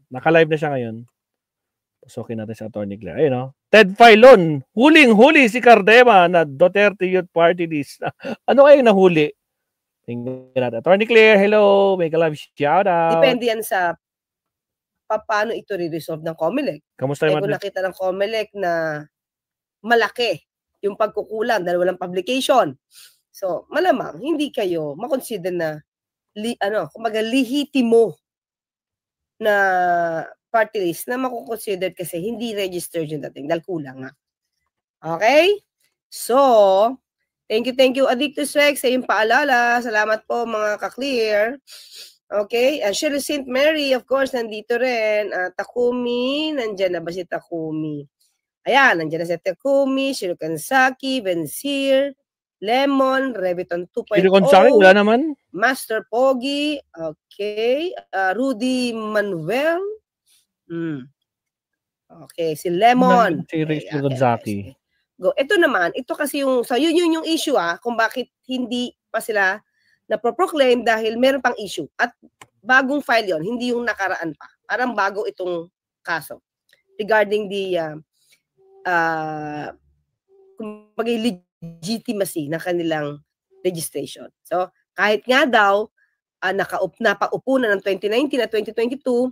Naka-live na siya ngayon. Pusokin natin si Atty. Claire. Ayun, no? Ted Filon, huling-huli si Cardema na Duterte Youth Party list. Ano kayo nahuli? Tingnan natin. Atty. Claire, hello. Make a live shout out. Depende yan sa paano ito re-resolve ng COMELEC. Kamusta kung nakita ng COMELEC na malaki yung pagkukulang dahil walang publication. So, malamang hindi kayo makonsider na kumbaga lehitimo na party list na makukonsider kasi hindi registered yung dating dahil kulang nga. Okay? So, thank you, Addictus Rex, sa iyong paalala. Salamat po, mga ka-clear. Okay? Shirley St. Mary, of course, nandito rin. Takumi, nandyan na ba si Takumi? Ayan, nandiyan na si Takumi, Shiro Kansaki, Bensir, Lemon, Reviton 2.0. Shiro Kansaki, wala naman. Master Pogi, okay. Rudy Manuel. Okay, si Lemon. Si Shiro Kansaki. Go. Ito naman, ito kasi yung, so yun yung issue kung bakit hindi pa sila na-proclaim dahil meron pang issue. At bagong file yon, hindi yung nakaraan pa. Parang bago itong kaso. Regarding the legitimacy ng kanilang registration. So, kahit nga daw napaupo na ng 2019 at 2022,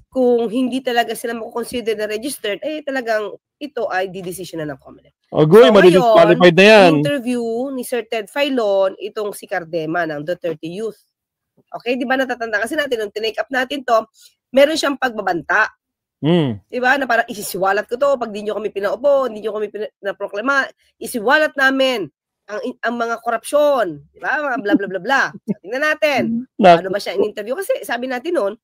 kung hindi talaga sila makukonsider na registered, talagang ito ay didesisyon na ng COMELEC. Agoy, ma-disqualified na yan. Interview ni Sir Ted Filon, itong si Cardema ng Duterte Youth. Okay, di ba natatanda kasi natin, nung tinake up natin to, meron siyang pagbabanta. Diba? Na parang isisiwalat ko to pag di nyo kami pinaupo, hindi nyo kami pinaproklama, isiwalat namin ang mga korupsyon. Diba? Mga bla bla bla bla. So, tingnan natin. Ano ba siya in-interview? Kasi sabi natin noon,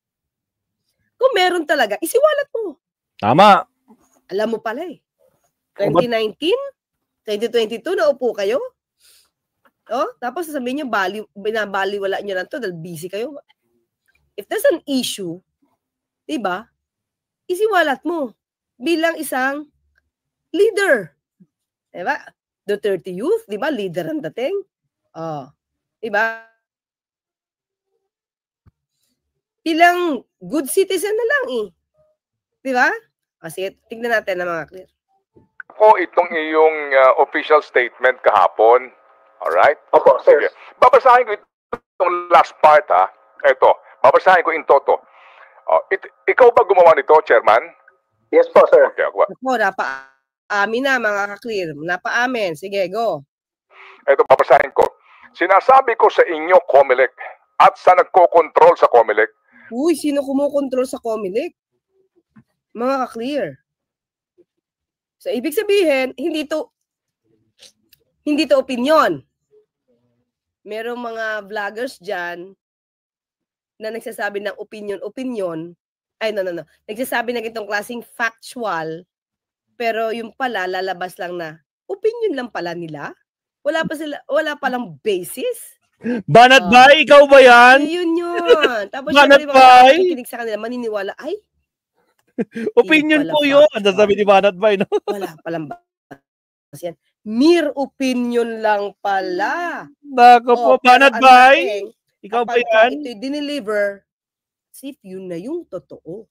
kung meron talaga, isiwalat mo. Tama. Alam mo pala 2019, 2022, naupo kayo. Tapos sasabihin nyo, binabaliwala nyo lang to dahil busy kayo. If there's an issue, diba? Isiwalat mo bilang isang leader. Diba? Duterte Youth, diba? Leader ang dating. Diba? Bilang good citizen na lang Diba? Kasi tignan natin na mga clear. Ako itong iyong official statement kahapon. Alright? Opo, sir. Sige. Babasahin ko itong last part Ito. Babasahin ko in toto. Ikaw ba gumawa nito, Chairman? Yes po, sir. Okay, ako. Napa-amin na, mga ka-clear. Napa-amin. Sige, go. Ito, babasahin ko. Sinasabi ko sa inyo, COMELEC, at sa nagko-control sa COMELEC. Uy, sino kumukontrol sa COMELEC? Mga ka-clear. So, ibig sabihin, hindi to opinion. Merong mga vloggers dyan na nagsasabi ng opinion. Ay, no. Nagsasabi ng itong klaseng factual, pero yung pala, lalabas lang na opinion lang pala nila. Wala palang basis. Banat Bay, ikaw ba yan? Yun. Tapos Banat syempre, Bay? makikinig sa kanila, maniniwala, ay, opinion po yun. Ang sabi ni Banat Bay, no? Wala palang basis yan. Mere opinion lang pala. Nako po, Banat Bay. Ikaw ba yan? Ito'y dineliver, if yun na yung totoo.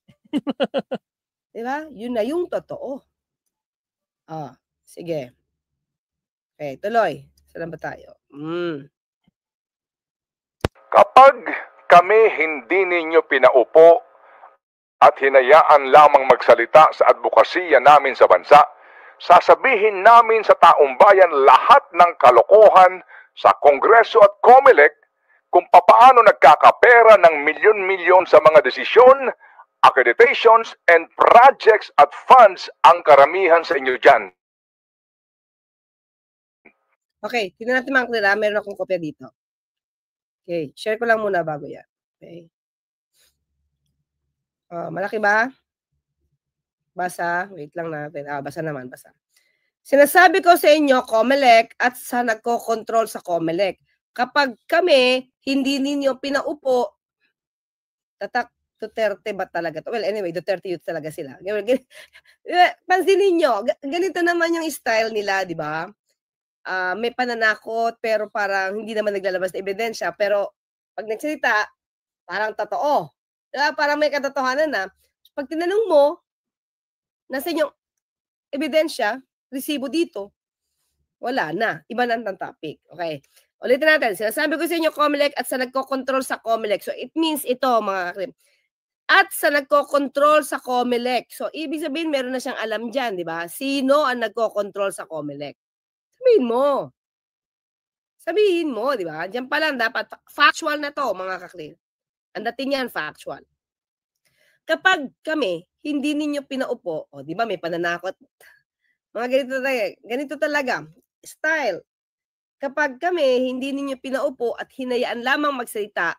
Diba? Yun na yung totoo. Sige. Okay, tuloy. Saan ba tayo? Kapag kami hindi ninyo pinaupo at hinayaan lamang magsalita sa advokasya namin sa bansa, sasabihin namin sa taong bayan lahat ng kalokohan sa Kongreso at COMELEC kung papaano nagkakapera ng milyon-milyon sa mga desisyon, accreditations, and projects at funds ang karamihan sa inyo dyan. Okay, tignan natin mga clear. Meron akong kopya dito. Okay, share ko lang muna bago yan. Okay. Malaki ba? Basa. Wait lang natin. Basa naman, basa. Sinasabi ko sa inyo, COMELEC at sa nagko-control sa COMELEC, kapag kami, hindi ninyo pinaupo, Duterte ba talaga to? Well, anyway, Duterte Youth talaga sila. Pansinin nyo, ganito naman yung style nila, di ba? May pananakot, pero parang hindi naman naglalabas na ebidensya, pero pag nagsalita, parang totoo. Diba? Parang may katotohanan na. Pag tinanong mo, nasa yung ebidensya, resibo dito, wala na. Iba na ang topic. Okay. Ulitin natin. Sinasabi ko sa inyo, COMELEC at sa nagko-control sa COMELEC. So, it means ito, mga kakrim. At sa nagko-control sa COMELEC. So, ibig sabihin, meron na siyang alam dyan, di ba? Sino ang nagko-control sa COMELEC? Sabihin mo. Sabihin mo, di ba? Diyan pa lang, dapat factual na to, mga kakrim. Ang dating yan, factual. Kapag kami, hindi ninyo pinaupo, o di ba, may pananakot. Mga ganito talaga. Style. Kapag kami, hindi ninyo pinaupo at hinayaan lamang magsalita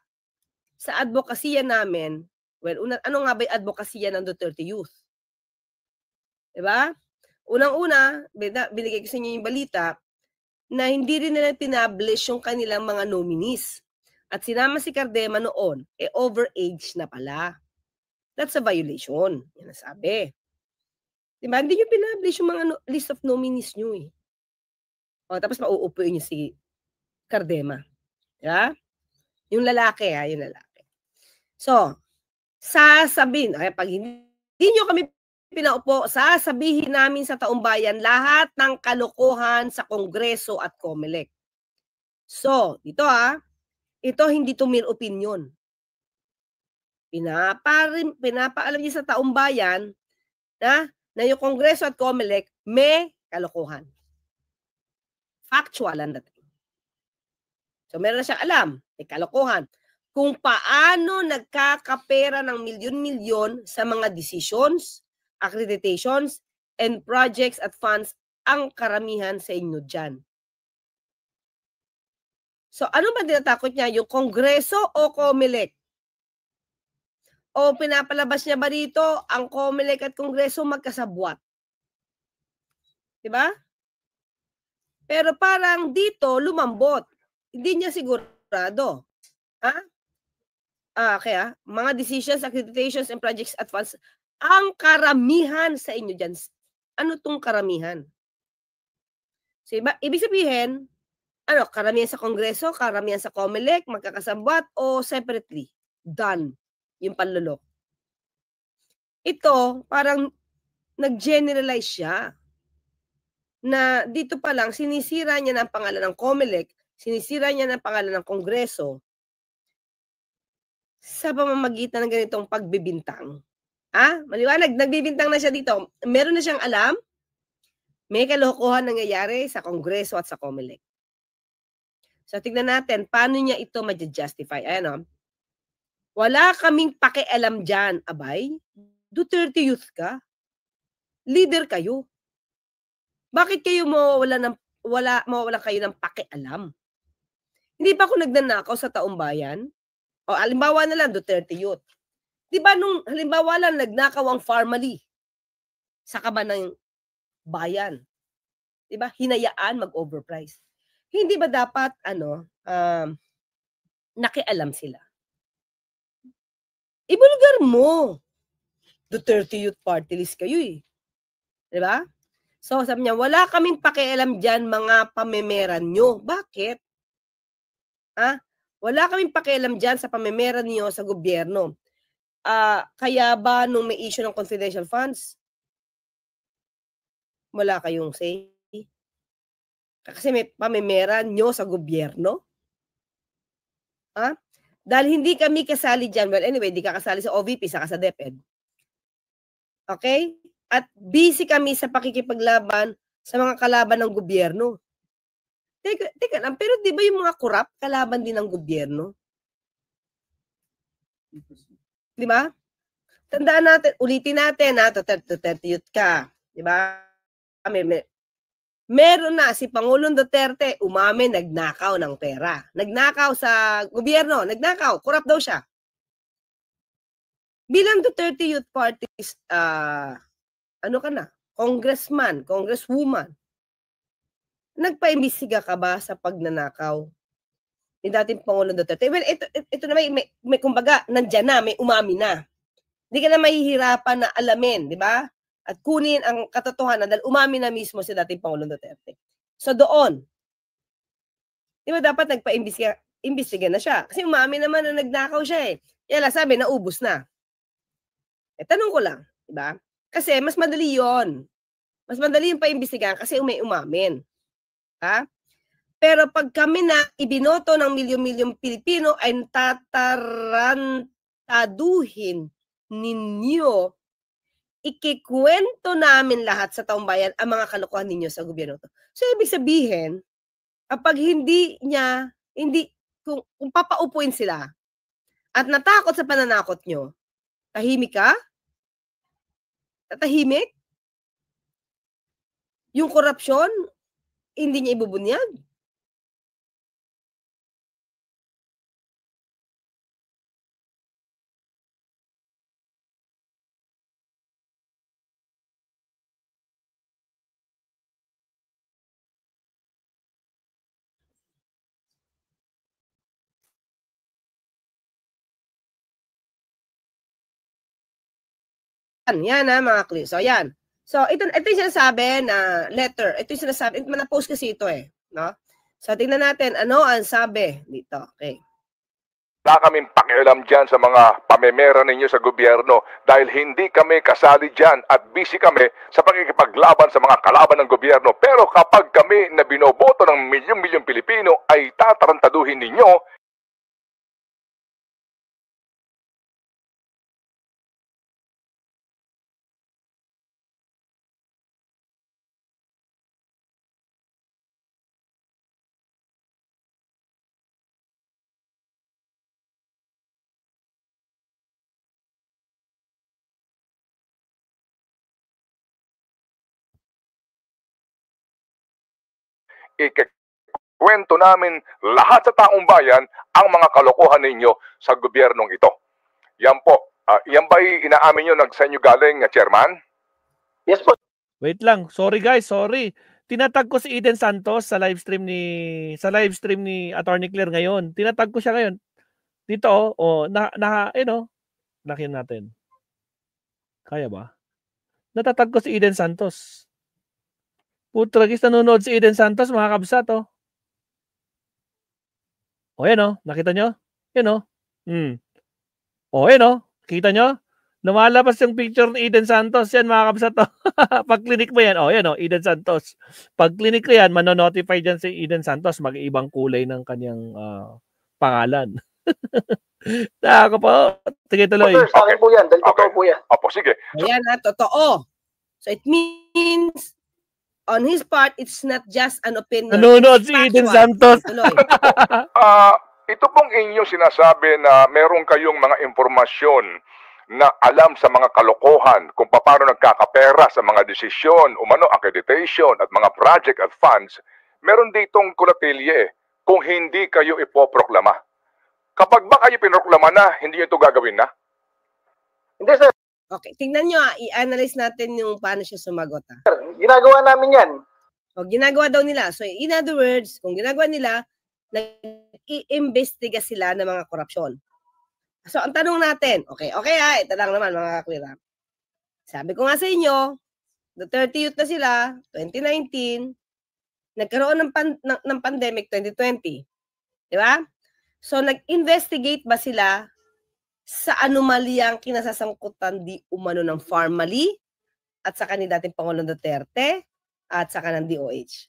sa advokasya namin, well, ano nga ba yung advokasya ng Duterte Youth? Diba? Unang-una, binigay ko sa inyo yung balita na hindi rin nila pinablish yung kanilang mga nominees. At sinama si Cardema noon, overage na pala. That's a violation. Yan ang sabi. Diba? Hindi nyo pinablish yung mga list of nominees nyo eh. O, tapos mauupuin niyo si Cardema. Yeah? Yung lalaki, yung lalaki. So, sasabihin, pag hindi nyo kami pinaupo, sasabihin namin sa taumbayan lahat ng kalokohan sa Kongreso at COMELEC. So, ito ito hindi to mere opinion. Pinapaalam niyo sa taumbayan na yung Kongreso at COMELEC may kalokohan. Factual ang dating. So, meron na siyang alam, may kalokohan, kung paano nagkakapera ng milyon-milyon sa mga decisions, accreditations, and projects at funds ang karamihan sa inyo dyan. So, ano ba tinatakot niya? Yung Kongreso o COMELEC? O pinapalabas niya ba dito ang COMELEC at Kongreso magkasabwat? Diba? Pero parang dito, lumambot. Hindi niya sigurado. Kaya, mga decisions, accreditations, and projects at funds, ang karamihan sa inyo dyan. Ano tong karamihan? So, ibig sabihin, karamihan sa Kongreso, karamihan sa COMELEC, magkakasabwat, o separately? Done. Yung panlulok. Ito, parang nag-generalize siya. Na dito pa lang, sinisira niya ng pangalan ng COMELEC, sinisira niya ng pangalan ng Kongreso sa pamamagitan ng ganitong pagbibintang. Maliwanag, nagbibintang na siya dito. Meron na siyang alam, may kalokohan nangyayari sa Kongreso at sa COMELEC. So, tignan natin, paano niya ito ma-justify? Ayan, wala kaming pakialam dyan, abay. Duterte Youth ka. Leader kayo. Bakit kayo mawawala kayo ng pakialam? Hindi ba ako nagnanakaw sa taumbayan? O halimbawa na lang, Duterte Youth. Di ba nung halimbawa lang nagnakaw ang Farmally sa kaban ng bayan? Di ba? Hinayaan mag-overprice. Hindi ba dapat nakialam sila? Ibulgar mo. Duterte Youth Party List kayo eh. Di ba? So, sabi niya, wala kaming pakialam dyan mga pamemera nyo. Bakit? Wala kaming pakialam dyan sa pamemera nyo sa gobyerno. Kaya ba nung may issue ng confidential funds, wala kayong say? Kasi may pamemera nyo sa gobyerno? Dahil hindi kami kasali dyan. Well, anyway, di ka kasali sa OVP, saka sa DepEd. Okay? At busy kami sa pakikipaglaban sa mga kalaban ng gobyerno. Teka lang, pero di ba yung mga corrupt kalaban din ng gobyerno? Di ba? Tandaan natin, ulitin natin, Duterte Youth ka. Di ba? Meron na si Pangulong Duterte, umamin, nagnakaw ng pera. Nagnakaw sa gobyerno, nagnakaw, corrupt daw siya. Bilang Duterte Youth Party, congressman, congresswoman, nagpaimbestiga ka ba sa pagnanakaw ni dating Pangulong Duterte? Well, ito na may kumbaga, nandyan na, may umami na. Hindi ka na mahihirapan na alamin, di ba? At kunin ang katotohanan dahil umami na mismo si dating Pangulong Duterte. So doon, di ba dapat nagpaimbestiga na siya? Kasi umami naman na nagnakaw siya eh. Yala sabi, naubos na. Tanong ko lang, di ba? Kasi mas madali yon. Mas madali yung paimbestigahan kasi may umamin. Ha? Pero pag kami na ibinoto ng milyon-milyong Pilipino ay tatarantaduhin ninyo, ikikwento namin lahat sa taong bayan ang mga kalokohan ninyo sa gobyerno. So, ibig sabihin, kapag kung papaupuin sila at natakot sa pananakot nyo, tahimik ka? Tatahimik? Yung korupsyon, hindi niya ibubunyag? Yan mga clue. So, yan. So, ito yung sinasabi na letter. Ito yung sinasabi. Na-post kasi ito no? So, tingnan natin. Ano ang sabi dito? Okay. Wala kaming pakialam dyan sa mga pamemera ninyo sa gobyerno dahil hindi kami kasali dyan at busy kami sa pagkikipaglaban sa mga kalaban ng gobyerno. Pero kapag kami na binoboto ng milyong-milyong Pilipino ay tatarantaduhin ninyo, ikikwento namin lahat sa taong bayan ang mga kalokohan ninyo sa gobyernong ito. Yan po. Yan ba inaamin nyo sa inyo galing, Chairman? Yes po. Wait lang. Sorry guys, sorry. Tinatag ko si Eden Santos sa live stream ni Attorney Claire ngayon. Tinatag ko siya ngayon. Dito nakita natin. Kaya ba? Natatag ko si Eden Santos. Putragis, nanonood si Eden Santos, mga kabsat, yan, nakita nyo? Yan, yan, kita nyo? Lumalabas yung picture ni Eden Santos, yan, mga kabsat, Pag clinic mo yan, yan, Eden Santos. Pag clinic ko yan, manonotify dyan si Eden Santos, mag-ibang kulay ng kanyang pangalan. Ako po, sige tuloy. Sir, sa akin po yan, dahil totoo po yan. Opo, sige. Ayan totoo. So, it means on his part, it's not just an opinion. Nanonood si Eden Santos. Ito pong inyong sinasabi na meron kayong mga impormasyon na alam sa mga kalokohan kung paano nagkakapera sa mga desisyon, accreditation at mga project at funds, meron ditong kulatilye kung hindi kayo ipoproklama. Kapag ba kayo pinoklama na, hindi nyo ito gagawin na? Hindi, sir. Okay, tingnan nyo, i-analyze natin yung paano siya sumagot. Sir, ginagawa namin yan. O, ginagawa daw nila. So, in other words, kung ginagawa nila, nag-i-imbestiga sila ng mga korupsyon. So, ang tanong natin, okay, ito lang naman mga kaklira. Sabi ko nga sa inyo, Duterte Youth na sila, 2019, nagkaroon ng pandemic 2020. Di ba? So, nag-investigate ba sila sa anomalyang kinasasangkutan di umano ng Pharmally at saka ni dating Pangulong Duterte at saka ng DOH?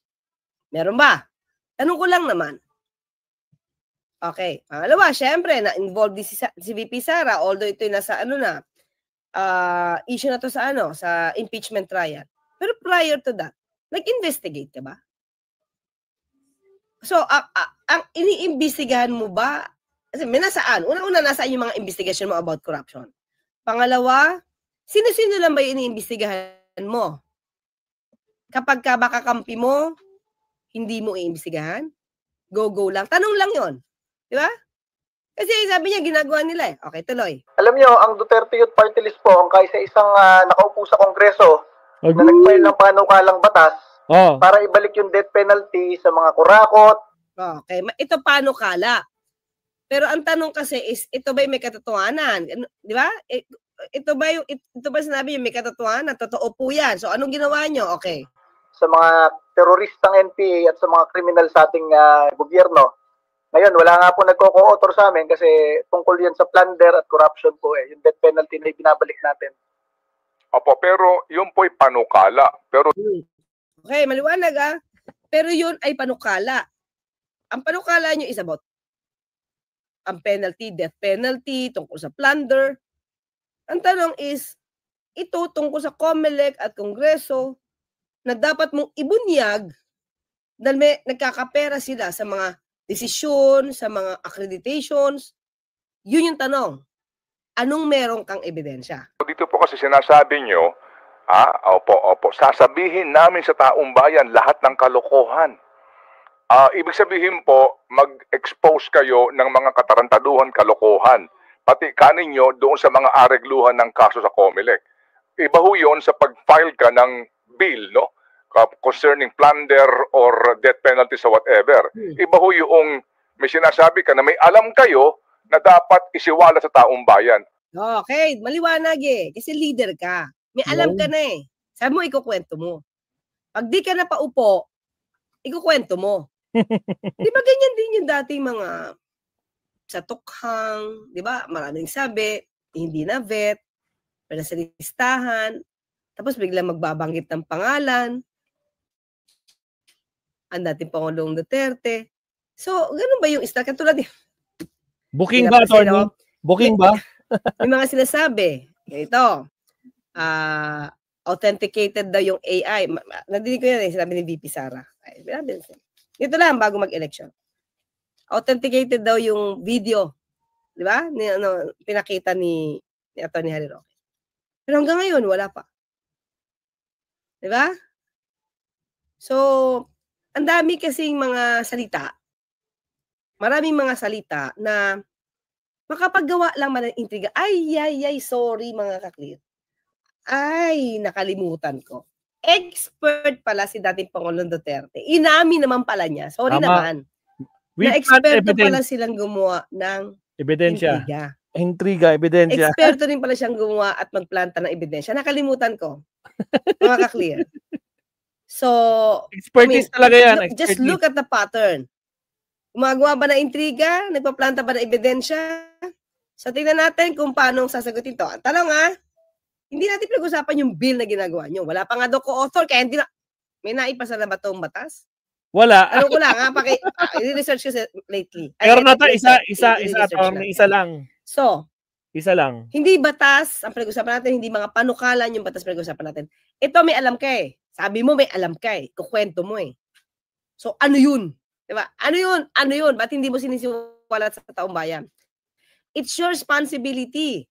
Meron ba? Tanong ko lang naman. Okay. Pangalawa, syempre, na-involved si VP Sara, although ito yung nasa issue na to sa impeachment trial. Pero prior to that, nag-investigate ka ba? So, ang iniimbestigahan mo ba? Kasi may nasaan? Una-una, nasaan yung mga investigation mo about corruption? Pangalawa, sino-sino lang ba yung iniimbestigahan mo? Kapag ka baka kampi mo, hindi mo iimbestigahan? Go lang. Tanong lang yon, di ba? Kasi sabi niya, ginagawa nila . Okay, tuloy. Alam niyo, ang Duterte Youth Party List po, ang kaisa-isang nakaupo sa Kongreso na nag-file ng panukalang batas para ibalik yung death penalty sa mga kurakot. Okay, ito panukala. Pero ang tanong kasi is, ito ba yung may katotohanan? Di ba? Ito ba sinabi yung may katotohanan? Totoo po yan. So, anong ginawa nyo? Okay. Sa mga teroristang NPA at sa mga kriminal sa ating gobyerno. Ngayon, wala nga po nagko-co-author sa amin kasi tungkol yan sa plunder at corruption po yung death penalty na ibinabalik natin. Opo, pero yun po'y panukala. Pero okay, maliwanag Pero yun ay panukala. Ang panukala nyo is about ang penalty, death penalty, tungkol sa plunder. Ang tanong is, ito tungkol sa COMELEC at Kongreso na dapat mong ibunyag dahil may nagkakapera sila sa mga desisyon, sa mga accreditations. Yun yung tanong. Anong meron kang ebidensya? dito po kasi sinasabi nyo, opo, sasabihin namin sa taong bayan lahat ng kalokohan. Ibig sabihin po, mag-expose kayo ng mga katarantaduhan, kalokohan. Pati kaninyo doon sa mga aregluhan ng kaso sa COMELEC. Iba ho yun sa pag-file ka ng bill, no? Concerning plunder or death penalty sa whatever. Iba ho yung may sinasabi ka na may alam kayo na dapat isiwala sa taong bayan. Okay, maliwanag kasi leader ka. May alam ka na Sabi mo, ikukwento mo. Pag di ka na paupo, ikukwento mo. Di ba ganyan din yung dating mga sa tukhang, di ba? Maraming sabi, hindi na vet, pero sa listahan, tapos biglang magbabanggit ng pangalan, ang dating Pangulong Duterte. So, ganun ba yung style? Katulad booking ba, Tony? Booking ba? May mga sinasabi, ganito, authenticated daw yung AI. Nadinig ko yan sinabi ni VP Sara. Dito lang, bago mag-election. Authenticated daw yung video. Di ba? Pinakita ni Atty. Harry Roque. Pero hanggang ngayon, wala pa. Di ba? So, ang dami kasing mga salita. Maraming mga salita na makapaggawa lang man ng intriga. Ay, sorry mga ka-clear. Ay, nakalimutan ko. Expert pala si dating Pangulong Duterte. Inamin naman pala niya. Sorry naman. Na eksperto pala silang gumawa ng ebidensya. Intriga, ebidensya. Eksperto rin pala siyang gumawa at magplanta ng ebidensya. Nakalimutan ko. Mga ka-clear. So, expertise talaga yan. Just look at the pattern. Gumagawa ba ng intriga? Nagpaplanta ba ng ebidensya? So, tingnan natin kung paano sasagutin to. Ang tanong hindi natin pinag-usapan yung bill na ginagawa nyo. Wala pa nga daw co-author, kaya hindi na, may naipasa na ba itong batas? Wala. Ano ko lang, i-research ko lately. Pero nata, isa lang. So, isa lang. Hindi batas ang pinag-usapan natin, hindi mga panukalan yung batas pinag-usapan natin. Ito may alam ka Sabi mo may alam ka kukwento mo So, ano yun? Diba? Ano yun? Ba't hindi mo sinisiwalat sa taong bayan? It's your responsibility.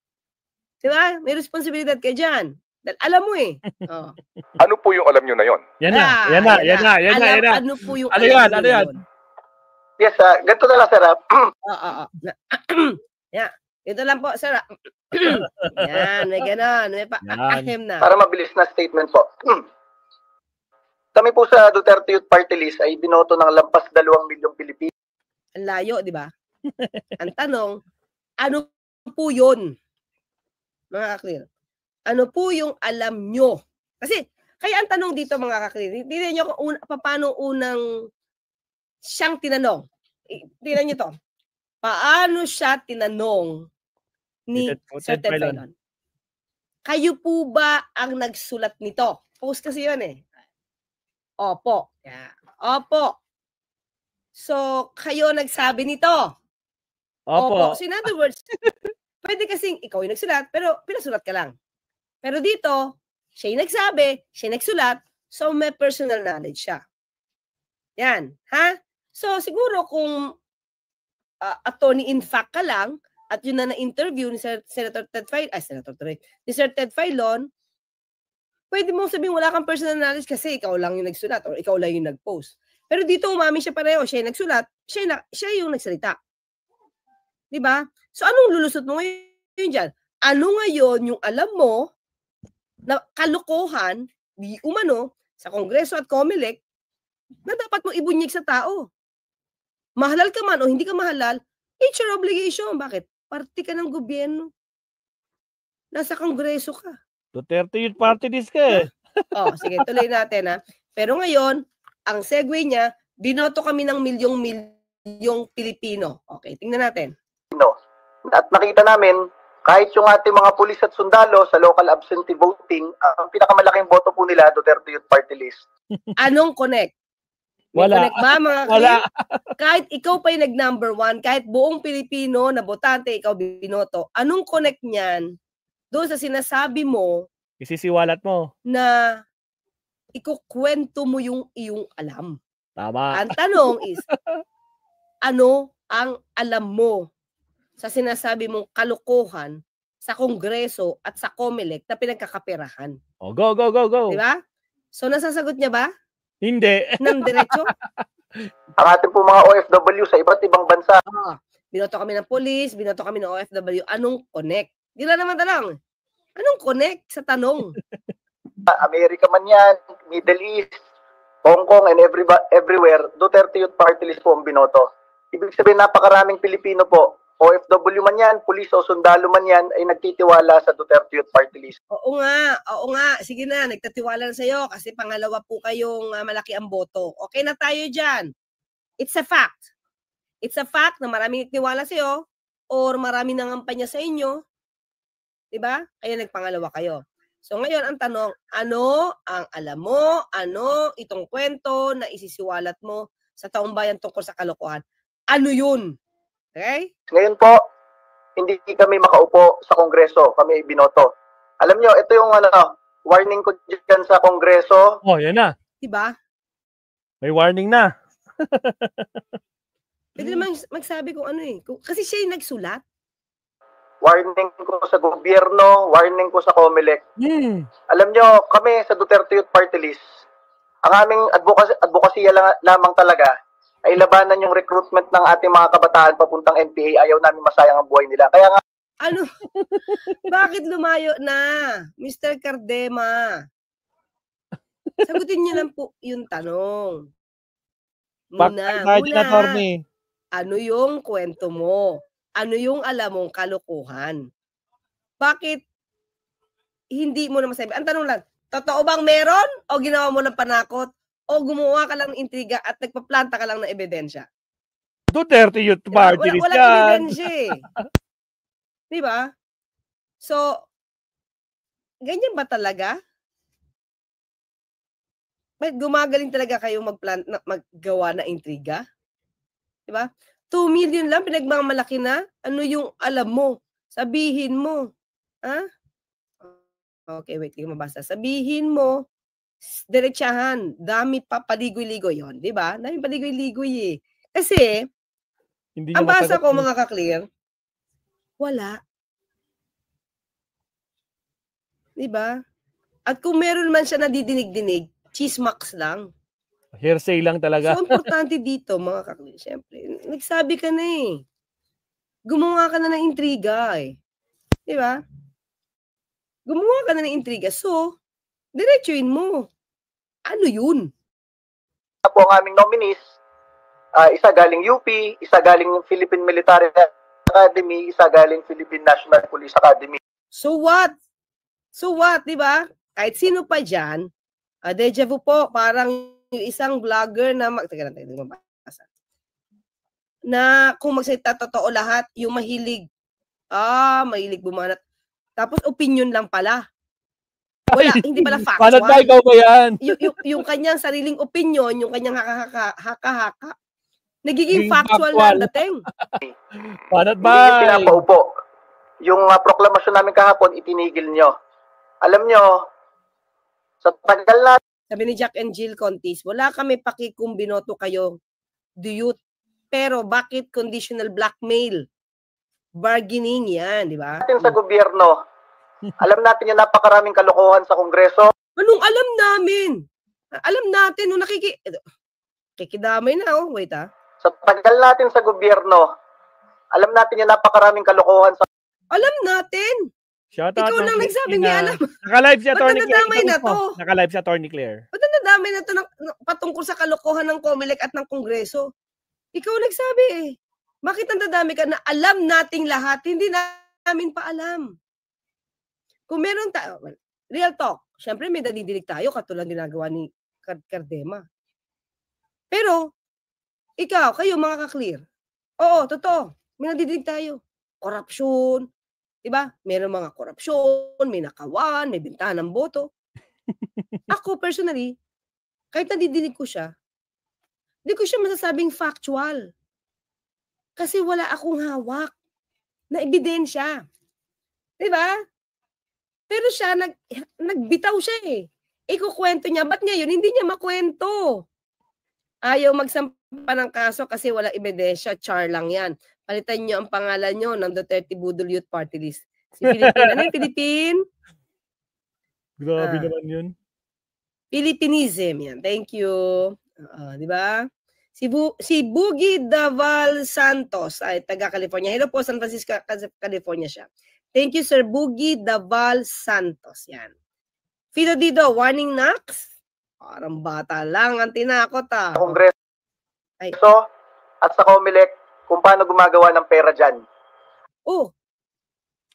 Diba? May responsibilidad ka dyan. Dahil alam mo Ano po yung alam nyo na yon? Yan na. Ano po yung ano yan? Yes, ganito na lang, sir. Yeah. Ito lang po, sir. Yan, may ganon. May pa-ahem na. Para mabilis na statement po. Kami po sa Duterte Youth Party List ay binoto ng lampas 2 milyong Pilipino. Ang layo, di ba? Ang tanong, ano po yun? Mga ka-clear. Ano po yung alam nyo? Kasi, kaya ang tanong dito mga ka-clear, tingnan nyo kung paano unang siyang tinanong. Tingnan nyo to. Paano siya tinanong ni Sir Ted Filon? Kayo po ba ang nagsulat nito? Post kasi yun Opo. Yeah. Opo. So, kayo nagsabi nito? Opo. So, in other words, pwede kasing ikaw yung nagsulat, pero pinasulat ka lang. Pero dito, siya yung nagsabi, siya yung nagsulat, so may personal knowledge siya. Yan. Ha? So, siguro kung attorney in fact ka lang, at yun na na-interview ni Senator Ted Filon, pwede mong sabihin wala kang personal knowledge kasi ikaw lang yung nagsulat or ikaw lang yung nag-post. Pero dito umami siya pareho, siya yung nagsulat, siya yung nagsalita. Diba? So anong lulusot mo ngayon dyan? Ano ngayon yung alam mo na kalokohan, di umano, sa Kongreso at COMELEC, na dapat mo ibunyig sa tao? Mahalal ka man o hindi ka mahalal, it's your obligation. Bakit? Party ka ng gobyerno. Nasa Kongreso ka. Duterte Youth Party List ka Sige, tuloy natin Pero ngayon, ang segue niya, binoto kami ng yung Pilipino. Okay, tingnan natin. At nakita namin, kahit yung ating mga pulis at sundalo sa local absentee voting, ang pinakamalaking boto po nila, Duterte Youth Party List. Anong connect? May Wala. connect ba, mga Wala. Kahit ikaw pa yung nag-number 1, kahit buong Pilipino na botante, ikaw binoto, anong connect niyan doon sa sinasabi mo, Isisiwalat mo. na ikukwento mo yung iyong alam? Tama. Ang tanong is, ano ang alam mo sa sinasabi mong kalokohan sa Kongreso at sa COMELEC na pinagkakaperahan? Oh, go. Di ba? So, nasasagot niya ba? Hindi. Ng diretso? Ang ating po mga OFW sa iba't ibang bansa. Binoto kami ng police, binoto kami ng OFW. Anong connect? Di lang naman tanong. Anong connect sa tanong? America man yan, Middle East, Hong Kong, and everywhere, Duterte Youth Party List po ang binoto. Ibig sabihin, napakaraming Pilipino po, OFW man yan, pulis o sundalo man yan, ay nagtitiwala sa Duterte Youth Party List. Oo nga. Sige na, nagtatiwala na sa'yo kasi pangalawa po kayong malaki ang boto. Okay na tayo dyan. It's a fact. It's a fact na maraming nagtiwala sa'yo or marami nangampanya sa inyo. Diba? Kaya nagpangalawa kayo. So ngayon ang tanong, ano ang alam mo, ano itong kwento na isisiwalat mo sa taong bayan tungkol sa kalokohan? Ano yun? Okay? Ngayon po, hindi kami makaupo sa Kongreso, kami binoto. Alam nyo, ito yung warning ko dyan sa Kongreso. Oh, yan na. Diba? May warning na. Pwede naman magsabi kung ano kasi siya yung nagsulat. Warning ko sa gobyerno, warning ko sa COMELEC. Alam nyo, kami sa Duterte Youth Party List, ang aming advokasya lamang talaga ay labanan yung recruitment ng ating mga kabataan papuntang NPA. Ayaw namin masayang ang buhay nila. Kaya nga, ano? Bakit lumayo na, Mr. Cardema? Sagutin niyo lang po yung tanong. Muna. Ano yung kwento mo? Ano yung alam mong kalokohan? Bakit hindi mo na masabi? Ang tanong lang, totoo bang meron? O ginawa mo ng panakot? O gumawa ka lang ng intriga at nagpaplanta ka lang ng ebidensya? Duterte Youth Party List yan. Walang ebidensya eh. Diba? So, ganyan ba talaga? May gumagaling talaga kayo maggawa na intriga? Diba? 2 million lang, pinagmamalaki na. Ano yung alam mo? Sabihin mo. Ha? Okay, wait, hindi mabasa. Sabihin mo, diretsahan, dami pa paligoy-ligoy yun. Diba? Dami paligoy-ligoy eh. Kasi, hindi ang basa ko mga ka-clear, wala. Diba? At kung meron man siya nadidinig-dinig, chismax lang. Hearsay lang talaga. So, importante dito, mga kakli. Siyempre, nagsabi ka na eh. Gumawa ka na ng intriga eh. Di ba? Gumawa ka na ng intriga. So, diretsuin mo. Ano yun? Po ang aming nominees, isa galing UP, isa galing Philippine Military Academy, isa galing Philippine National Police Academy. So what? So what, di ba? Kahit sino pa dyan, deja vu po, parang yung isang vlogger na na kung magsalita totoo lahat, yung mahilig bumanat. Tapos opinion lang pala. Wala, hindi pala factual. Paano ba ikaw ba yan? Yung kanyang sariling opinion, yung kanyang haka-haka, nagiging factual na dating. Paano ba? Hindi yung pinapaupo. Yung proklamasyon namin kahapon, itinigil nyo. Alam nyo, sa tagal na sabi ni Jack and Jill Contis, wala kami paki kung binoto kayo, do you? Pero bakit conditional blackmail? Bargaining yan, di ba? Sa gobyerno, alam natin yung napakaraming kalokohan sa Kongreso. Anong alam namin? Alam natin, nung kikidamay na, wait Sa tagal natin sa gobyerno, alam natin yung napakaraming kalokohan sa... Alam natin! Ikaw lang nagsabi, may alam. Naka-live si Atty. Claire. Na to? Naka-live si Atty. Claire. Ba't nadamay na to patungkol sa kalokohan ng COMELEC at ng Kongreso? Ikaw nagsabi eh. Bakit nadadami ka na alam nating lahat? Hindi namin pa alam. Kung meron real talk, syempre may dadidinig tayo katulad ginagawa ni Cardema. Pero, Ikaw, kayo mga ka-clear. Oo, totoo. May nadidinig tayo. Korupsyon. Diba? Meron mga korupsyon, may nakawan, may bintahan ng boto. Ako, personally, kahit nadidinig ko siya, hindi ko siya masasabing factual. Kasi wala akong hawak na ebidensya. Diba? Pero siya, nagbitaw siya eh. Ikukwento niya, ba't ngayon hindi niya makwento? Ayaw magsampa ng kaso kasi wala ebidensya, char lang yan. Palitan niyo ang pangalan niyo ng Duterte Budol Youth Party List. Si Philippine, ano yung Philippine? Grabe naman yun. Philippinism yan. Thank you. Di ba? Si Boogie Daval Santos ay taga California. Hello po, San Francisco, California siya. Thank you, Sir Boogie Daval Santos. Yan. Fido Dido, warning knocks. Parang bata lang ang tinakot Kongreso at sa COMELEC kung paano gumagawa ng pera dyan. Oh.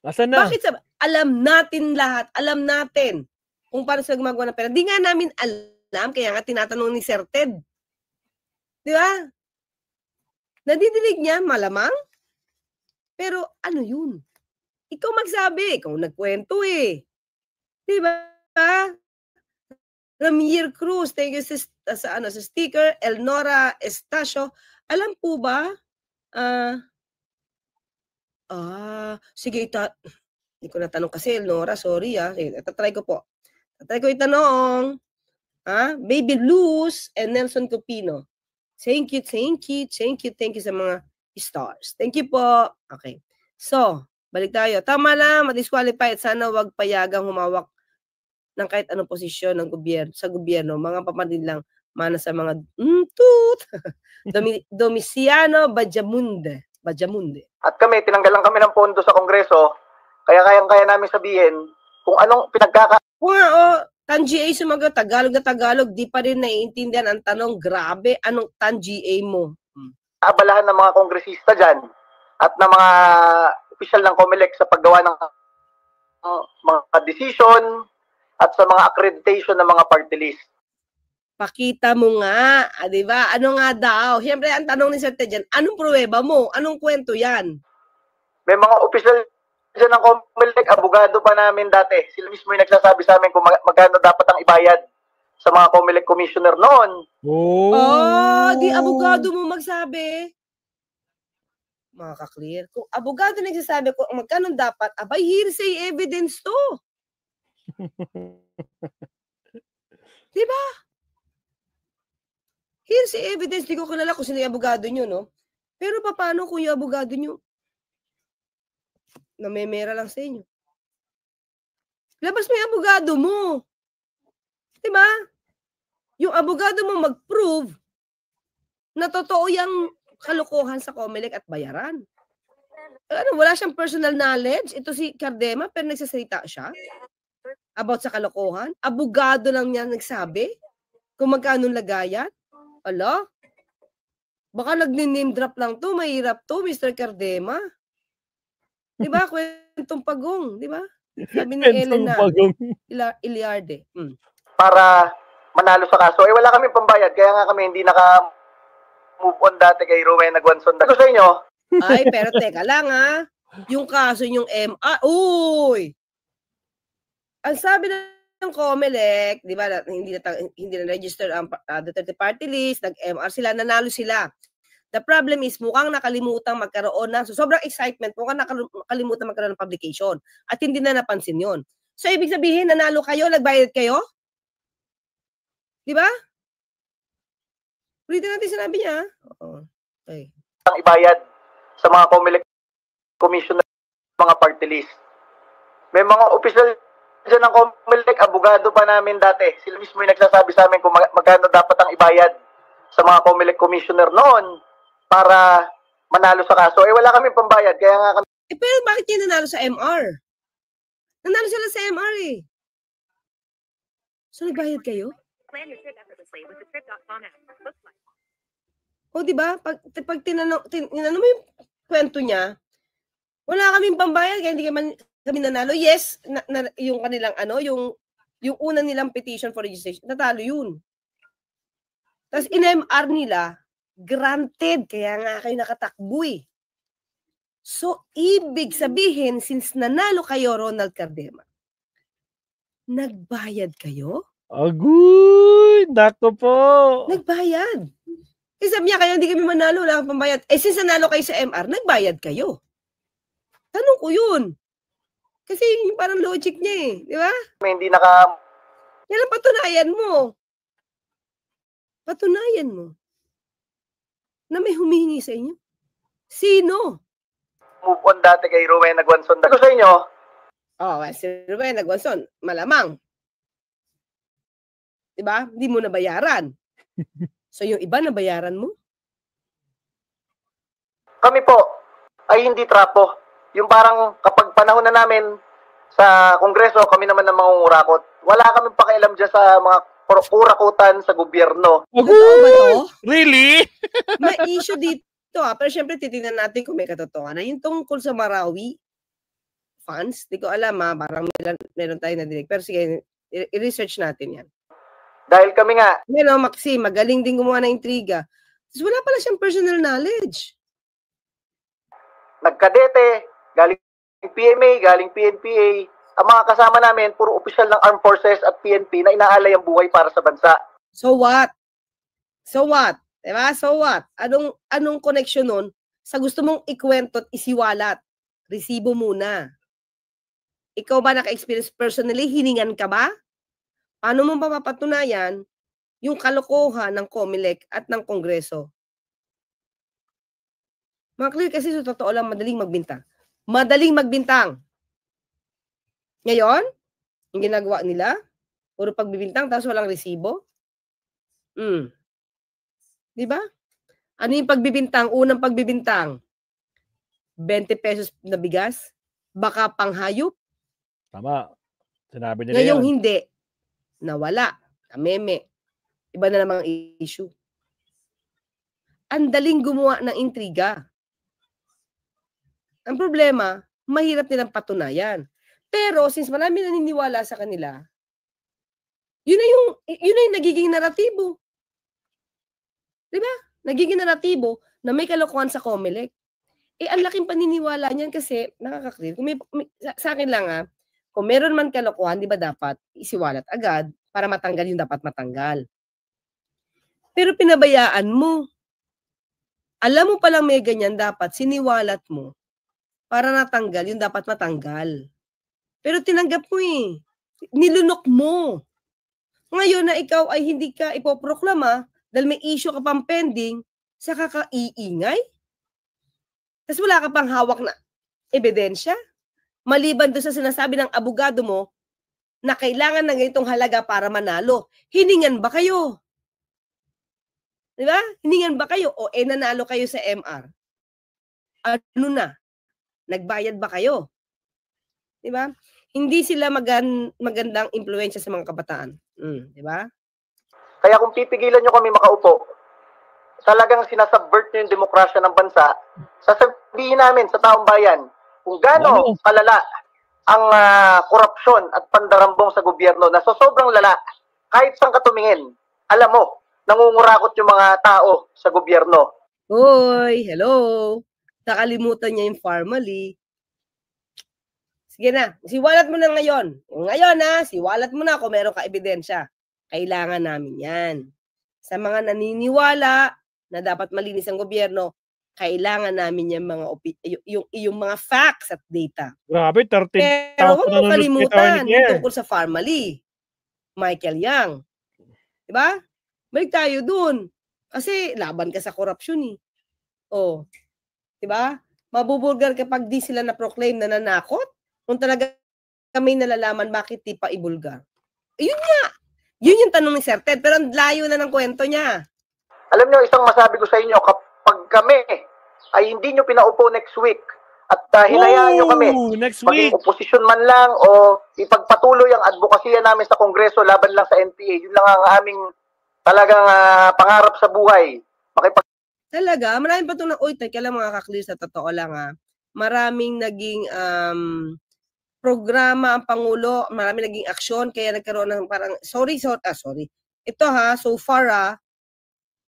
Asan na? Bakit alam natin lahat, alam natin kung paano sila gumagawa ng pera. Di nga namin alam, kaya nga tinatanong ni Sir Ted. Di ba? Nadidinig niya, malamang. Pero ano yun? Ikaw magsabi, ikaw nagkwento eh. Di ba? Ramier Cruz, thank you sa sticker. Elnora Estacio, alam po ba? Sige, hindi ko natanong kasi, Elnora, sorry Sige, tatry ko po. Tatry ko itanong. Baby Luz and Nelson Cupino. Thank you sa mga stars. Thank you po. Okay. So, balik tayo. Tama na, madisqualified. Sana wag payagang humawak ng kahit anong posisyon ng sa gobyerno. Mga papadin lang, mana sa mga Domiciano Bajamunde. At kami, tinanggalan kami ng pondo sa Kongreso, kaya kayang-kaya namin sabihin kung anong Tan-GA sumagot, Tagalog na Tagalog, di pa rin naiintindihan ang tanong, grabe, anong Tan-GA mo? Abalahan ng mga kongresista dyan at ng mga opisyal ng COMELEC sa paggawa ng mga decision at sa mga accreditation ng mga party list. Pakita mo nga, di ba? Ano nga daw? Siyempre, ang tanong ni Sir Ted dyan, anong pruweba mo? Anong kwento yan? May mga opisyal dyan ng COMELEC, abogado pa namin dati. Sila mismo yung nagsasabi sa amin kung magkano dapat ang ibayad sa mga COMELEC commissioner noon. Di abogado mo magsabi. Mga ka-clear. Kung abogado nagsasabi kung magkano dapat, abay, hearsay evidence to. Diba? Hearsay evidence, di ko kilala kung sino yung abogado nyo, no? Pero paano kung yung abogado nyo namemera lang sa inyo? Labas mo yung abogado mo. Diba? Yung abogado mo mag-prove na totoo yung kalokohan sa COMELEC at bayaran. Wala siyang personal knowledge. Ito si Cardema, pero nagsasalita siya about sa kalokohan. Abogado lang niya nagsabi kung magkano lagayan. Ala? Baka nag-name drop lang to. Mahirap to, Mr. Cardema. Diba? Kwentong pagong. Diba? Sabi ni Elena Iliarde. Para manalo sa kaso. Wala kami pambayad. Kaya nga kami hindi naka-move on dati kay Rowena Guanzon. Ako sa inyo. Ay, pero teka lang Yung kaso yung MR. Uy! Ang sabi ng COMELEC, di ba, hindi na-register ang Duterte Party List, nag-MR sila, nanalo sila. The problem is, mukhang nakalimutan magkaroon ng, sobrang excitement, mukhang nakalimutan magkaroon ng publication. At hindi na napansin yon. So, ibig sabihin, nanalo kayo, nagbayad kayo? Di ba? Ulitin natin sinabi niya. Okay. Ang ibayad sa mga COMELEC commissioner, mga party list. May mga opisyal dyan ng COMELEC, abogado pa namin dati. Sila mismo yung nagsasabi sa amin kung magkano dapat ang ibayad sa mga COMELEC commissioner noon para manalo sa kaso. Wala kami pambayad. Kaya nga kami... pero bakit yung nanalo sa MR? Nanalo sila sa MR So, nagbayad kayo? O, diba? Pag tinanong mo yung kwento niya, wala kaming pambayad kaya hindi kami nanalo. Yes, yung kanilang yung unang nilang petition for registration, natalo yun. Tapos in-MR nila, Granted, kaya nga kayo nakatakbo eh. So, ibig sabihin, since nanalo kayo, Ronald Cardema, nagbayad kayo? Agoy! Nako po! Nagbayad. Eh, sabi niya kayo, hindi kami manalo, wala kang pambayad. Eh, since nanalo kayo sa MR, nagbayad kayo. Tanong ko yun. Kasi yung parang logic niya eh. Di ba? Hindi Yan ang patunayan mo. Patunayan mo. Na may humihingi sa inyo. Sino? move on dati kay Rowena Guanzon. Ako sa inyo. Si Rowena Guanzon, malamang. Diba? Hindi mo nabayaran. So yung iba nabayaran mo? Kami po ay hindi trapo. Yung parang kapag panahon na namin sa Kongreso, kami naman ang mangungurakot. Wala kaming pakialam dyan sa mga kurakutan sa gobyerno. Totoo ba to? Really? May issue dito pero syempre titingnan natin kung may katotohanan. Yung tungkol sa Marawi funds, di ko alam parang meron tayo nadinig. Pero sige, i-research natin yan. Dahil kami nga. Maxi, magaling din gumawa ng intriga. Tapos wala pala siyang personal knowledge. Nagkadete, galing PMA, galing PNPA. Ang mga kasama namin, puro opisyal ng Armed Forces at PNP na inaalay ang buhay para sa bansa. So what? So what? Diba? So what? Anong connection nun sa gusto mong ikwento at isiwalat? Resibo muna. Ikaw ba naka-experience personally? Hiningan ka ba? Paano mo mapapatunayan yung kalokohan ng COMELEC at ng Kongreso? Mga clear kasi sa totoo lang, madaling magbintang. Madaling magbintang. Ngayon, yung ginagawa nila, puro pagbibintang, tapos walang resibo. Diba? Ano yung pagbibintang? Unang pagbibintang, 20 pesos na bigas, baka panghayop. Tama. Sinabi nila ngayong yan. Hindi. Nawala. Kameme. Iba na namang issue. Ang daling gumawa ng intriga. Ang problema, mahirap nilang patunayan. Pero since marami naniniwala sa kanila, yun na yung nagiging naratibo. Diba? Nagiging naratibo na may kalokohan sa COMELEC. Ang laking paniniwala niyan kasi nakaka-clear. Sa akin lang kung meron man kalokohan, di ba dapat isiwalat agad para matanggal yung dapat matanggal. Pero pinabayaan mo. Alam mo palang may ganyan, dapat siniwalat mo para natanggal yung dapat matanggal. Pero tinanggap mo nilunok mo. Ngayon na ikaw ay hindi ka ipoproklama dahil may issue ka pang pending, saka ka iingay? Tapos wala ka pang hawak na ebidensya? Maliban doon sa sinasabi ng abogado mo na kailangan ng ganitong halaga para manalo. Hiningan ba kayo? Diba? Hiningan ba kayo? O nanalo kayo sa MR? Ano na? Nagbayad ba kayo? Diba? Hindi sila magandang impluwensya sa mga kabataan. Diba? Kaya kung pipigilan nyo kami makaupo, talagang sinasubvert nyo yung demokrasya ng bansa, sasabihin namin sa taong bayan kung gaano kalala ang korupsyon at pandarambong sa gobyerno na sobrang lala, kahit saan ka tumingin, alam mo, nangungurakot yung mga tao sa gobyerno. Hoy, hello. Nakalimutan niya yung formally. Sige na, siwalat mo na ngayon. Ngayon siwalat mo na kung meron ka ebidensya. Kailangan namin yan. Sa mga naniniwala na dapat malinis ang gobyerno, kailangan namin yung mga facts at data. Grabe, 13,000 pero huwag mo kalimutan yung tungkol sa formally. Michael Yang. Diba? Balik tayo dun. Kasi laban ka sa korupsyon diba? Mabubulgar kapag di sila na-proclaim na nanakot. Kung talaga kami nalalaman bakit di pa ibulgar. Yun nga. Yun yung tanong ni Sir Ted. Pero ang layo na ng kwento niya. Alam nyo, isang masabi ko sa inyo, kapag kami ay hindi nyo pinaupo next week at hinayaan nyo kami, maging oposisyon man lang o ipagpatuloy ang advokasya namin sa Kongreso laban lang sa NPA, yun lang ang aming talagang pangarap sa buhay. Talaga, maraming pa itong teka lang mga kaklear, sa totoo lang maraming naging programa ang Pangulo, maraming naging aksyon, kaya nagkaroon ng parang, sorry. Ito so far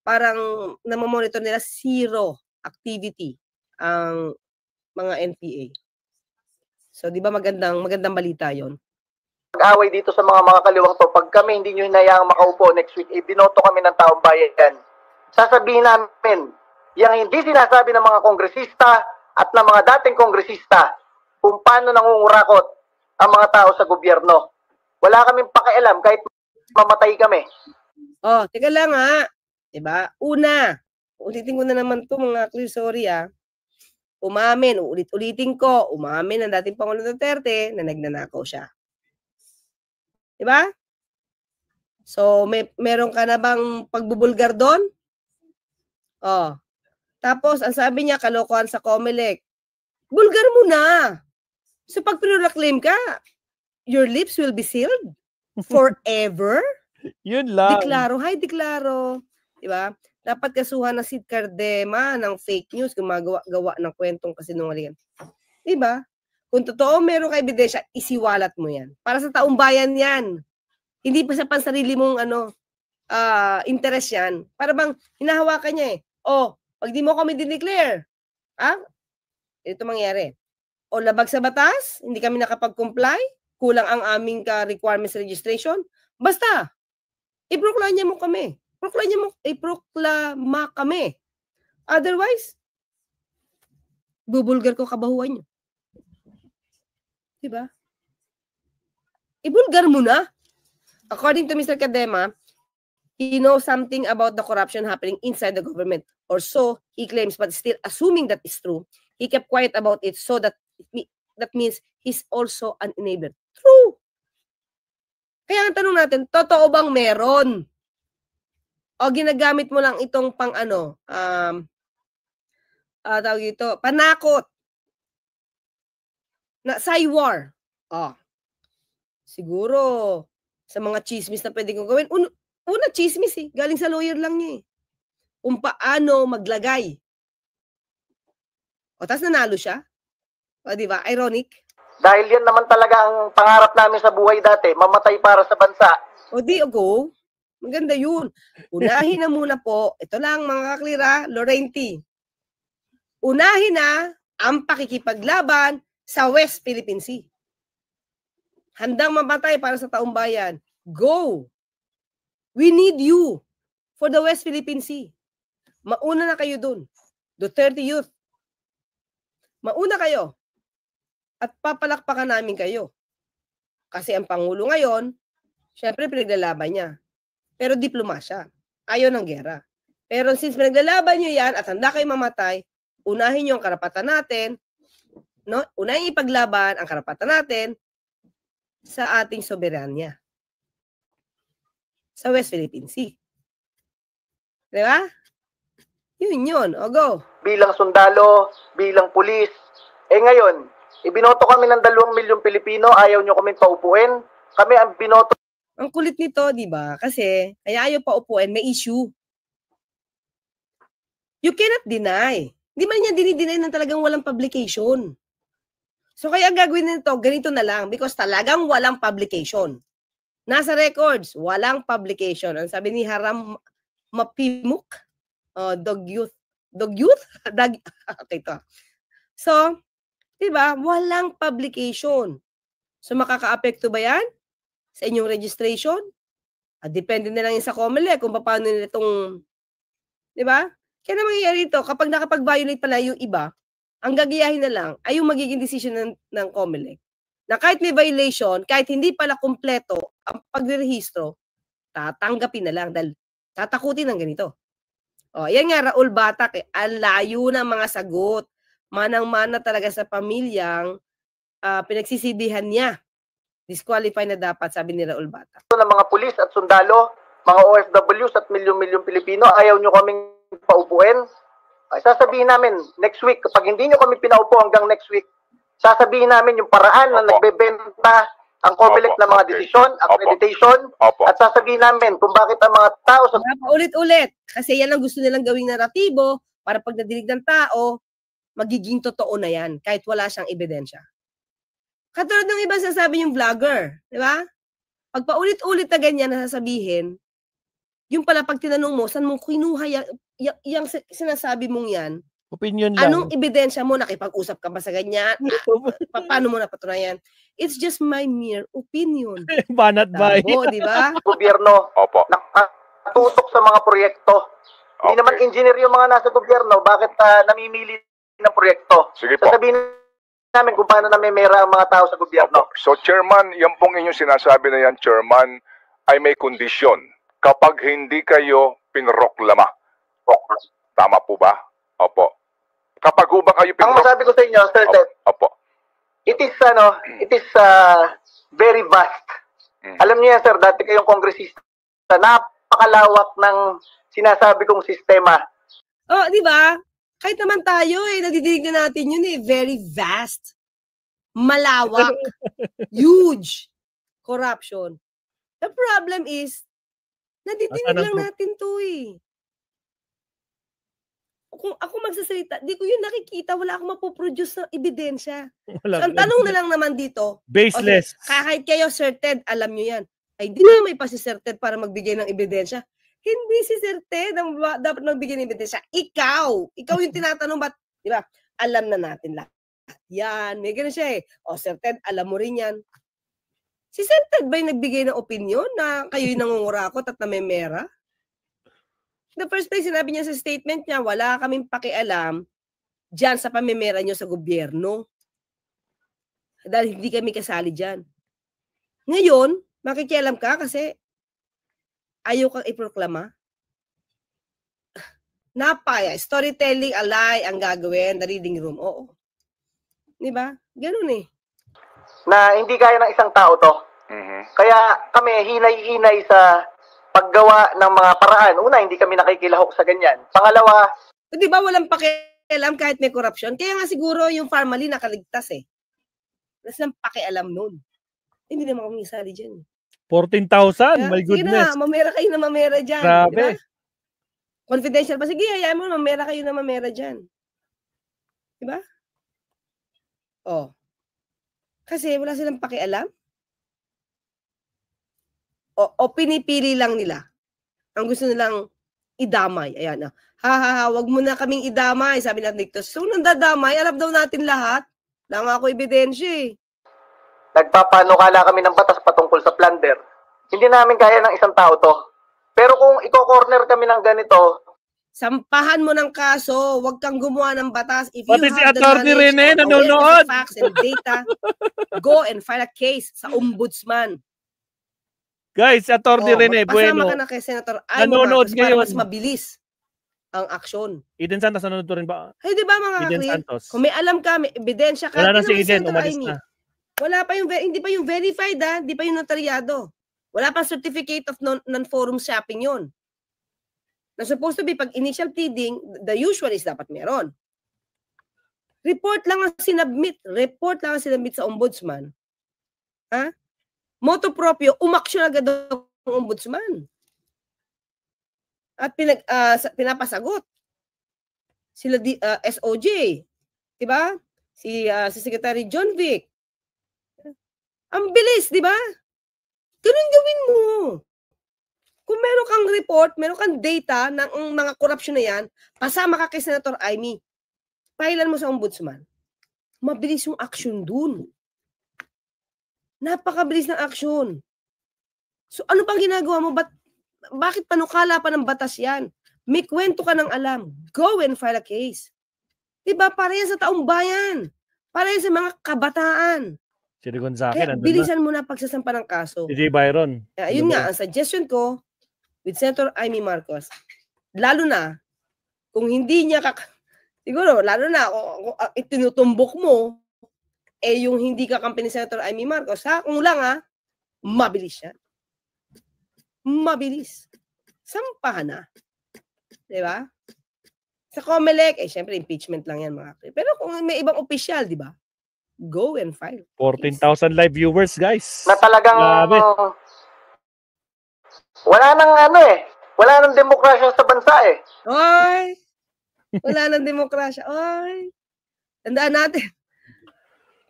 parang namamonitor nila zero activity ang mga NPA. So, di ba magandang balita yon? Pag-away dito sa mga kaliwang to, pag kami hindi nyo hinayaang makaupo next week, ibinoto kami ng taong bayan. Sasabihin namin, yung hindi sinasabi ng mga kongresista at ng mga dating kongresista kung paano nangungurakot ang mga tao sa gobyerno. Wala kaming pakialam kahit mamatay kami. Oh, teka lang ha. Diba? Una, ulitin ko na naman to mga clear, sorry umamin, ulit-ulitin ko, umamin ang dating Pangulong Duterte na nagnanakaw siya. Diba? So, meron ka na bang pagbubulgar doon? Oh. Tapos, ang sabi niya, kalokohan sa COMELEC. Bulgar mo na. So, pag pinulaklaim ka, your lips will be sealed forever? Yun lang. Deklaro. Diba? Dapat kasuhan na si Cardema ng fake news, gumagawa ng kwentong kasinungalingan. Diba? Kung totoo meron ka ebidensya, isiwalat mo yan. Para sa taong bayan yan. Hindi pa sa pansarili mong interest yan. Para bang hinahawakan niya pag di mo kami dineclare, ito mangyari. O labag sa batas, hindi kami nakapag-comply, kulang ang aming requirements registration, basta, iproklama mo kami. Iproklama kami. Otherwise, bubulgar ko kabahuan nyo. Diba? Ibulgar mo na. According to Mr. Cardema, he knows something about the corruption happening inside the government. Or so he claims, but still assuming that is true, he kept quiet about it so that means he's also an enabler. True. Kaya ang tanong natin, totoo bang meron? O ginagamit mo lang itong tawag ito, panakot na saywar. Siguro sa mga chismis na pwede kong gawin. Una chismis galing sa lawyer lang niya kung paano maglagay. Tapos nanalo siya. Di ba? Ironic. Dahil yan naman talaga ang pangarap namin sa buhay dati, mamatay para sa bansa. Go. Maganda yun. Unahin na muna po. Ito lang mga kaklira, Laurenti. Unahin na ang pakikipaglaban sa West Philippine Sea. Handang mamatay para sa taong bayan. Go! We need you for the West Philippine Sea. Mauna na kayo dun. Duterte Youth. Mauna kayo. At papalakpakan namin kayo. Kasi ang Pangulo ngayon, syempre pinaglalaban niya. Pero diplomasya. Ayaw ng gera. Pero since pinaglalaban nyo yan at handa kayo mamatay, unahin nyo ang karapatan natin, no? Unahin ipaglaban ang karapatan natin sa ating soberanya. Sa West Philippine Sea. Di ba? Yun. O go. Bilang sundalo, bilang pulis. Ngayon, ibinoto kami ng 2 milyong Pilipino, ayaw nyo kami paupuin. Kami ang binoto. Ang kulit nito, di ba? Kasi, kaya ayaw pa upuin, may issue. You cannot deny. Hindi man niya dinideny ng talagang walang publication. So, kaya ang gagawin nito, ganito na lang, because talagang walang publication. Nasa records, walang publication. Ang sabi ni Haram Mapimuk, Dog Youth? Okay, ito. So, di ba, walang publication. So, makaka-apekto ba yan sa inyong registration? Depende na lang yun sa COMELEC kung paano nila itong, di ba? Kaya na mangyayari ito, kapag nakapag-violate pala yung iba, ang gagayahin na lang ay yung magiging decision ng COMELEC. Na kahit may violation, kahit hindi pala kumpleto ang pagrehistro, tatanggapin na lang dahil tatakutin ng ganito. Yan nga, Raul Batak, ang layo ng mga sagot. Manang-mana talaga sa pamilyang pinagsisidihan niya. Disqualify na dapat, sabi ni Raul Batak. Ng mga pulis at sundalo, mga OFWs at milyong-milyong Pilipino, ayaw nyo kaming paupuin. Sasabihin namin, next week, kapag hindi nyo kami pinaupo hanggang next week, sasabihin namin yung paraan na nagbebenta ang COMELEC ng mga desisyon, accreditation, at sasabihin namin kung bakit ang mga tao sa... Ulit-ulit, kasi yan ang gusto nilang gawing naratibo para pag nadinig ng tao, magiging totoo na yan, kahit wala siyang ebidensya. Katulad ng iba sasabi yung vlogger, di ba? Pag paulit-ulit na ganyan na sasabihin, Yung pala pag tinanong mo, saan mo kinuha yung sinasabi mong yan? Opinion lang. Anong ebidensya mo? Nakipag-usap ka ba sa ganyan? Paano mo napatunayan? It's just my mere opinion. Banat ba? Di ba? Gobyerno, nakatutok sa mga proyekto. Hindi naman engineer yung mga nasa gobyerno. Bakit namimili ng proyekto? Sige po. Sasabihin namin kung paano namimera ang mga tao sa gobyerno. So, Chairman, yan pong inyong sinasabi na yan, Chairman, ay may kondisyon. Kapag hindi kayo pinroklama. Tama po ba? Opo. Kapag ba kayo Ang masabi ko sa inyo, Sir Ted, opo. it is very vast. Alam niyo yan, sir, dati kayong kongresista, napakalawak ng sinasabi kong sistema. Oh, di ba? Kahit naman tayo nadidinig na natin yun very vast. Malawak. Huge. Corruption. The problem is, nadidinig lang natin to Kung ako magsasalita, di ko yun nakikita, wala akong mapoproduce na ebidensya. So, ang tanong na lang naman dito, baseless. Kahit kayo, Sir Ted, alam nyo yan. Ay, di na may pa si Sir Ted para magbigay ng ebidensya. Hindi si Sir Ted ang dapat magbigay ng ebidensya. Ikaw yung tinatanong, ba't, di ba, alam na natin lahat. Yan, may ganun siya Sir Ted, alam mo rin yan. Si Sir Ted ba yung nagbigay ng opinion na kayo'y nangungurakot at namemera? The first place, sinabi niya sa statement niya, wala kaming pakialam dyan sa pamemera niyo sa gobyerno. Dahil hindi kami kasali dyan. Ngayon, makikialam ka kasi ayaw kang iproklama. Storytelling, alay ang gagawin, the reading room. Oo. Diba? Ganun Na hindi kaya ng isang tao to. Kaya kami, hinay-hinay sa paggawa ng mga paraan. Una, hindi kami nakikilahok sa ganyan. Pangalawa, di ba walang pakialam kahit may corruption? Kaya nga siguro yung Farmally nakaligtas Wala silang pakialam nun. Hindi naman kami isali dyan. 14,000? My goodness. Sige na, mamera kayo na mamera dyan. Grabe. Diba? Confidential pa. Sige, hayaan mo, mamera kayo na mamera dyan. Diba? Kasi wala silang pakialam. O pinipili lang nila. Ang gusto nilang idamay. Ayan wag mo na kaming idamay, sabi natin dito. So, nang dadamay, alam daw natin lahat. Wala nga ako ebidensya Nagpapanukala kami ng batas patungkol sa plunder. Hindi namin kaya ng isang tao to. Pero kung i-corner kami ng ganito, sampahan mo ng kaso, wag kang gumawa ng batas. If pati you si have the Atty. Rene nanonood. Facts and data, go and file a case sa ombudsman. Guys, Atty. Rene Bueno. Pasama ka na kay Senator nanonood ngayon. Para mas mabilis ang aksyon. Eden Santos nanonood rin ba? Ay, di ba mga Eden Chris? Santos. Kung may alam ka, may ebidensya ka. Wala na si Eden, umalis na. Wala pa yung, hindi pa yung verified hindi pa yung notaryado. Wala pa certificate of non-forum shopping yun. Na supposed to be, pag initial pleading, the usual is dapat meron. Report lang ang sinubmit sa ombudsman. Motu proprio, umaksyon agad ang ombudsman. At pinapasagot. Sila SOJ. Diba? Si Secretary John Vic. Ang bilis, diba? Ganun gawin mo. Kung meron kang report, meron kang data ng mga korupsyon na yan, pasama ka kay Senator Amy. Pahilan mo sa ombudsman. Mabilis yung action dun. Napakabilis ng action. So ano pang ginagawa mo? Bakit panukala pa ng batas yan? May kwento ka ng alam. Go and file a case. Diba? Para yan sa taong bayan. Para yan sa mga kabataan. Si Gonzaga, bilisan mo na pagsasampa ng kaso. Si J. Byron. Yun nga, ang suggestion ko with Senator Amy Marcos, lalo na, kung hindi niya siguro, lalo na, kung itinutumbok mo, yung hindi kakampi ni Senator Amy Marcos, kung lang mabilis siya. Mabilis. Sampahan na. Diba? Sa COMELEC, syempre impeachment lang yan mga kapatid. Pero kung may ibang opisyal, diba? Go and file. 14,000 live viewers, guys. Na talagang wala nang wala nang demokrasya sa bansa Oy! Wala nang demokrasya. Oy! Tandaan natin.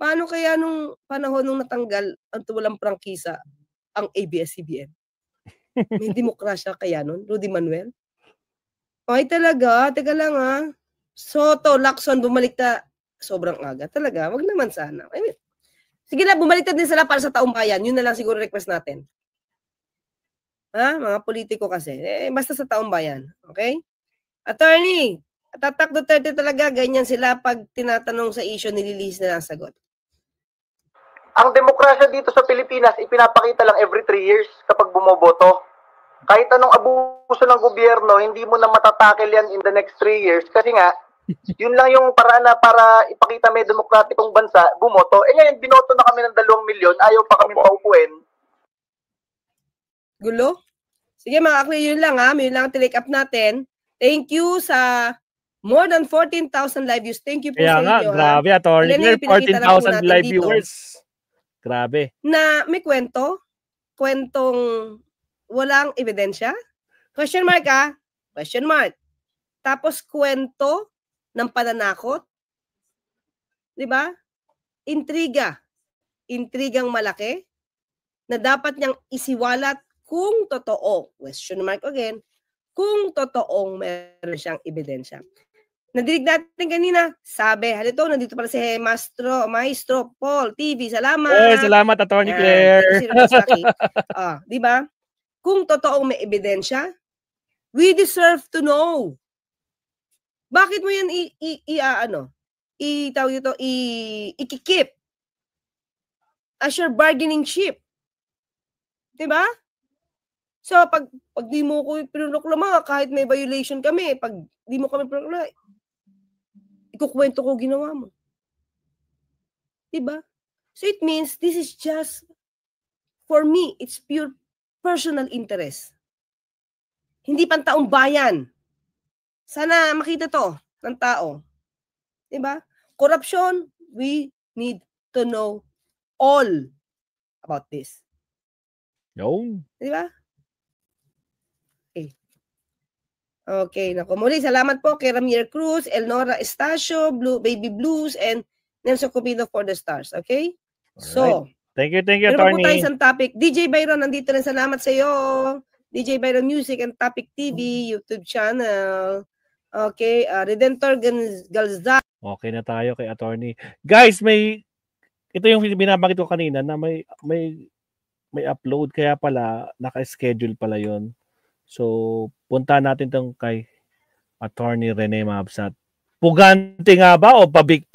Paano kaya nung panahon nung natanggal ang walang prangkisa ang ABS-CBN? May demokrasya kaya nun, Rudy Manuel? Ay talaga, teka lang ha. Soto, Lacson, bumalik na sobrang aga. Talaga, wag naman sana. I mean, sige na, bumalik na din sila para sa taong bayan. Yun na lang siguro request natin. Ha? Mga politiko kasi. Basta sa taong bayan. Okay? Attorney, Tatak Duterte talaga, ganyan sila pag tinatanong sa issue, nililihis na lang sagot. Ang demokrasya dito sa Pilipinas, ipinapakita lang every 3 years kapag bumoboto. Kahit anong abuso ng gobyerno, hindi mo na matatakil yan in the next 3 years. Kasi nga, yun lang yung paraan na para ipakita may demokratikong bansa, bumoto. Ngayon, binoto na kami ng 2 milyon, ayaw pa kami paupuin. Gulo? Sige mga akli, yun lang ha. Yun lang ang take up natin. Thank you sa more than 14,000 live views. Thank you po sa inyo. Grabe, Attorney Claire, 14,000 live viewers. Grabe. Na may kwento? Kwentong walang ebidensya? Question mark ha? Question mark. Tapos kwento ng pananakot? Diba? Intriga. Intrigang malaki na dapat niyang isiwalat kung totoo. Question mark again. Kung totoong meron siyang ebidensya. Nadinig natin kanina, sabi, halito, nandito pala si Maestro Paul TV. Salamat. Salamat, Attorney Claire. Di ba? Kung totoong may ebidensya, we deserve to know. Bakit mo yan ikikip as your bargaining chip? Di ba? So, pag di mo ko pinunuklama, kahit may violation kami, pag di mo kami pinunuklama, ikukwento ko ginawa mo. Diba? So, it means this is just, for me, it's pure personal interest. Hindi pantaong bayan. Sana makita to ng tao. Diba? Corruption, we need to know all about this. Yun. Diba? Okay, naku. Muli, salamat po kay Ramir Cruz, Elnora Estacio, Baby Blues, and Nelson Cupido for the stars. Okay? So, thank you, Attorney. Meron po tayo isang topic. DJ Byron, nandito rin. Salamat sa iyo. DJ Byron Music and Topic TV, YouTube channel. Okay, Redentor Galza. Okay na tayo kay Attorney. Guys, ito yung binabanggit ko kanina na may upload, kaya pala naka-schedule pala yon. So, punta natin tong kay Attorney Rene Mabsat. Pugante nga ba o pabikti?